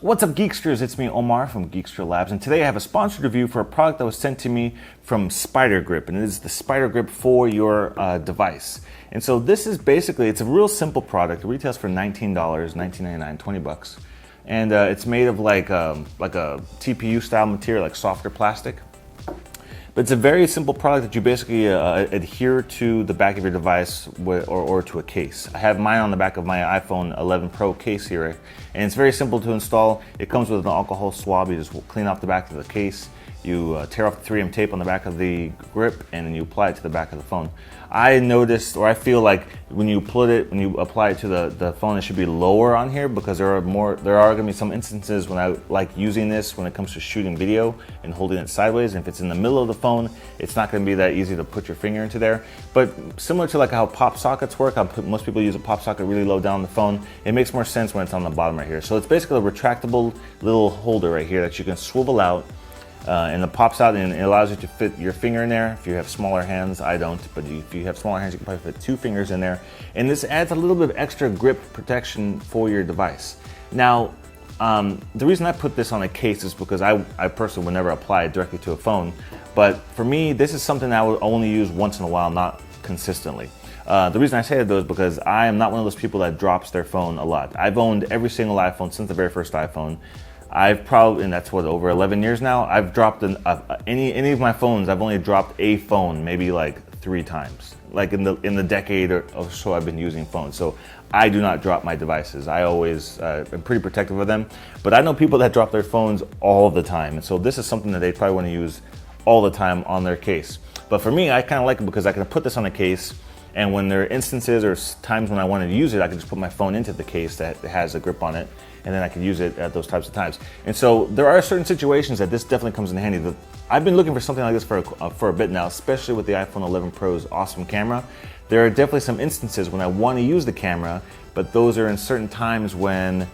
What's up, Geeksters? It's me, Omar from Geekster Labs, and today I have a sponsored review for a product that was sent to me from Spiider Griip, and it is the Spiider Griip for your device. And so this is basically, it's a real simple product. It retails for $19, $19.99, 20 bucks. And it's made of like a TPU style material, like softer plastic. But it's a very simple product that you basically adhere to the back of your device or to a case. I have mine on the back of my iPhone 11 Pro case here, and it's very simple to install. It comes with an alcohol swab. You just clean off the back of the case. You tear off the 3M tape on the back of the grip, and then you apply it to the back of the phone. I noticed, or I feel like when you apply it to the phone, it should be lower on here because there are going to be some instances when I like using this when it comes to shooting video and holding it sideways. And if it's in the middle of the phone, it's not going to be that easy to put your finger into there. But similar to like how pop sockets work, most people use a pop socket really low down the phone. It makes more sense when it's on the bottom right here. So it's basically a retractable little holder right here that you can swivel out. And it pops out and it allows you to fit your finger in there. If you have smaller hands, I don't, but if you have smaller hands, you can probably fit 2 fingers in there. And this adds a little bit of extra grip protection for your device. Now, the reason I put this on a case is because I personally would never apply it directly to a phone. But for me, this is something I would only use once in a while, not consistently. The reason I say that though is because I am not one of those people that drops their phone a lot. I've owned every single iPhone since the very first iPhone. I've probably, and that's what, over 11 years now, I've dropped any of my phones. I've only dropped a phone maybe like 3 times, like in the decade or so I've been using phones. So I do not drop my devices. I always am pretty protective of them, but I know people that drop their phones all the time. And so this is something that they probably want to use all the time on their case. But for me, I kind of like it because I can put this on a case, and when there are instances or times when I wanted to use it, I can just put my phone into the case that has a grip on it, and then I can use it at those types of times. And so there are certain situations that this definitely comes in handy. I've been looking for something like this for a bit now, especially with the iPhone 11 Pro's awesome camera. There are definitely some instances when I want to use the camera, but those are in certain times when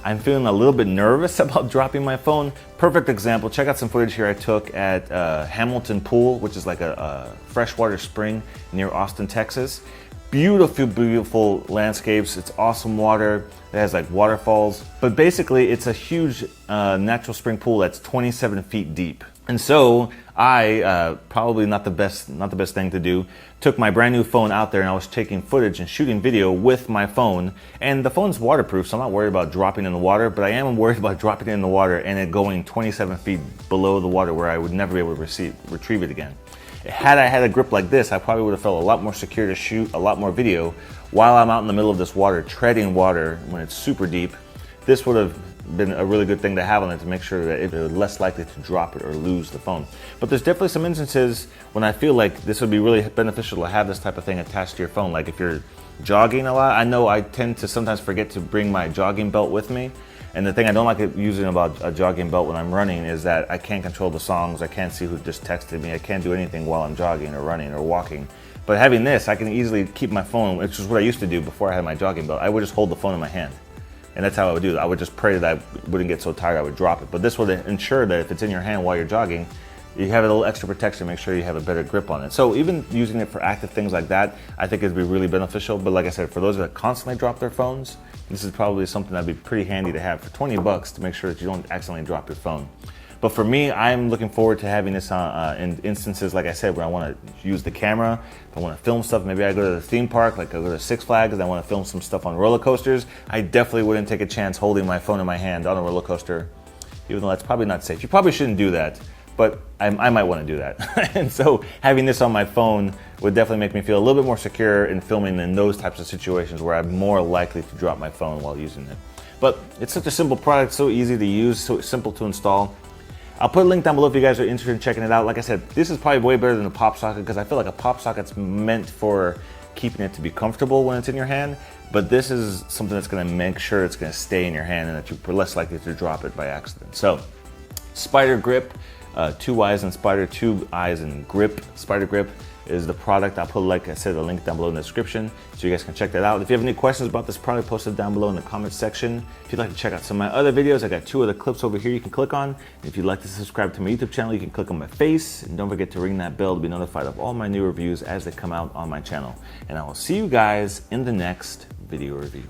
I'm feeling a little bit nervous about dropping my phone. Perfect example, check out some footage here I took at Hamilton Pool, which is like a freshwater spring near Austin, Texas. Beautiful, beautiful landscapes. It's awesome water. It has like waterfalls, but basically it's a huge natural spring pool that's 27 feet deep. And so I, probably not the best thing to do, took my brand new phone out there and I was taking footage and shooting video with my phone. And the phone's waterproof, so I'm not worried about dropping in the water, but I am worried about dropping it in the water and it going 27 feet below the water where I would never be able to retrieve it again. Had I had a grip like this, I probably would have felt a lot more secure to shoot a lot more video while I'm out in the middle of this water, treading water when it's super deep. This would have been a really good thing to have on it to make sure that it was less likely to drop it or lose the phone. But there's definitely some instances when I feel like this would be really beneficial to have this type of thing attached to your phone. Like if you're jogging a lot, I know I tend to sometimes forget to bring my jogging belt with me. And the thing I don't like using about a jogging belt when I'm running is that I can't control the songs, I can't see who just texted me, I can't do anything while I'm jogging or running or walking. But having this, I can easily keep my phone, which is what I used to do before I had my jogging belt. I would just hold the phone in my hand. And that's how I would do it. I would just pray that I wouldn't get so tired I would drop it. But this would ensure that if it's in your hand while you're jogging, you have a little extra protection, make sure you have a better grip on it. So even using it for active things like that, I think it'd be really beneficial. But like I said, for those that constantly drop their phones, this is probably something that'd be pretty handy to have for 20 bucks to make sure that you don't accidentally drop your phone. But for me, I'm looking forward to having this in instances, like I said, where I want to use the camera. If I want to film stuff, maybe I go to the theme park, like I go to Six Flags, and I want to film some stuff on roller coasters. I definitely wouldn't take a chance holding my phone in my hand on a roller coaster, even though that's probably not safe. You probably shouldn't do that, but I might want to do that. And so having this on my phone would definitely make me feel a little bit more secure in filming in those types of situations where I'm more likely to drop my phone while using it. But it's such a simple product, so easy to use, so simple to install. I'll put a link down below if you guys are interested in checking it out. Like I said, this is probably way better than a pop socket because I feel like a pop socket's meant for keeping it to be comfortable when it's in your hand, but this is something that's going to make sure it's going to stay in your hand and that you're less likely to drop it by accident. So, Spiider Griip, 2 I's in Spider, 2 I's in Grip. Spiider Griip is the product. I'll put, like I said, a link down below in the description so you guys can check that out. If you have any questions about this product, post it down below in the comments section. If you'd like to check out some of my other videos, I got 2 other clips over here you can click on. If you'd like to subscribe to my YouTube channel, you can click on my face. And don't forget to ring that bell to be notified of all my new reviews as they come out on my channel. And I will see you guys in the next video review.